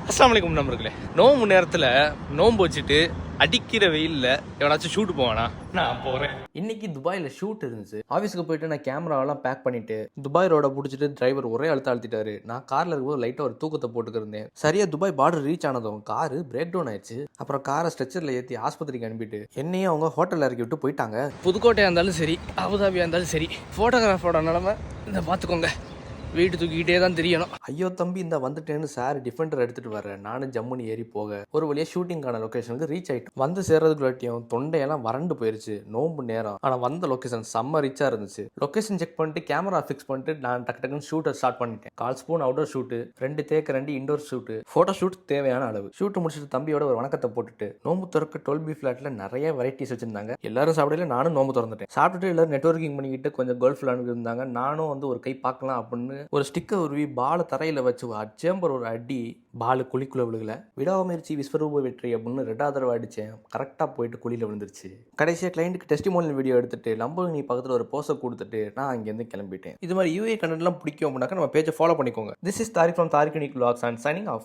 அஸ்ஸலாமு அலைக்கும் நண்பர்களே. நோம்பு நேரத்தில் நோம்பு வச்சுட்டு அடிக்கிற வெயிலில் எவனாச்சும் ஷூட் போவானா? நான் போகிறேன். இன்னைக்கு துபாயில் ஷூட் இருந்துச்சு. ஆஃபீஸுக்கு போயிட்டு நான் கேமராவெல்லாம் பேக் பண்ணிட்டு துபாய் ரோட பிடிச்சிட்டு டிரைவர் ஒரே அழுத்திட்டாரு. நான் காரில் இருக்கும்போது லைட்டாக ஒரு தூக்கத்தை போட்டுக்கிருந்தேன். சரியா துபாய் பார்டர் ரீச் ஆனதும் காரு பிரேக் டவுன் ஆயிடுச்சு. அப்புறம் காரை ஸ்ட்ரெச்சரில் ஏற்றி ஆஸ்பத்திரிக்கு அனுப்பிட்டு என்னையும் அவங்க ஹோட்டலில் இறக்கி விட்டு போயிட்டாங்க. புதுக்கோட்டையாக இருந்தாலும் சரி, அபுதாபியாக இருந்தாலும் சரி, ஃபோட்டோகிராஃபரோட நிலமை இந்த பார்த்துக்கோங்க. வீட்டு தூக்கிக்கிட்டே தான் தெரியணும். ஐயோ தம்பி இந்த வந்துட்டேன்னு சார் டிஃபெண்டர் எடுத்துட்டு வர்றேன். நானும் ஜம்முன்னு ஏறி போக ஒரு வழியாக ஷூட்டிங்கான லொக்கேஷனுக்கு ரீச் ஆயிட்டோம். வந்து சேர்றதுக்குள்ளாட்டியும் தொண்டையெல்லாம் வறண்டு போயிருச்சு. நோம்பு நேரம். ஆனால் வந்த லொக்கேஷன் செம்ம ரிச்சா இருந்துச்சு. லொக்கேஷன் செக் பண்ணிட்டு கேமரா ஃபிக்ஸ் பண்ணிட்டு நான் டக்குன்னு ஷூட்டை ஸ்டார்ட் பண்ணிட்டேன். 1/4 spoon outdoor shoot, 2 indoor shoot, photo shoot தேவையான அளவு. ஷூட் முடிச்சுட்டு தம்பியோட ஒரு வணக்கத்தை போட்டுட்டு நோம்பு திறக்க 12B ஃபிளாட்ல நிறைய வெரைட்டிஸ் வச்சிருந்தாங்க. எல்லாரும் சாப்பிடல, நானும் நோம்பு திறந்துட்டேன். சாப்பிட்டுட்டு எல்லாரும் நெட்வொர்க்கிங் பண்ணிக்கிட்டு கொஞ்சம் கோல்ஃப் விளையாண்டு இருந்தாங்க. நானும் வந்து ஒரு கை பார்க்கலாம் அப்படின்னு ஒரு ஸ்டிக்கர் உருவி பாலை தரையில் வச்சு அச்சேம்பர் ஒரு அடி. பால் குழிக்குள்ள விழுகல. விடாமுயற்சி விஸ்வரூப வெற்றி அப்படின்னு 2வது தடவை அடித்தேன். கரெக்டாக போயிட்டு குழியில் விழுந்துருச்சு. கடைசியாக கிளைண்ட்டுக்கு டெஸ்டிமோனியல் வீடியோ எடுத்துட்டு லம்போர்கினி பக்கத்தில் ஒரு போஸை கொடுத்துட்டு நான் அங்கேருந்து கிளம்பிட்டேன். இது மாதிரி யூஏ கண்டென்ட்லாம் பிடிக்கும் அப்படின்னாக்கா நம்ம பேஜை ஃபாலோ பண்ணிக்கோங்க. This is Tariq from Tariq unique vlogs and signing off.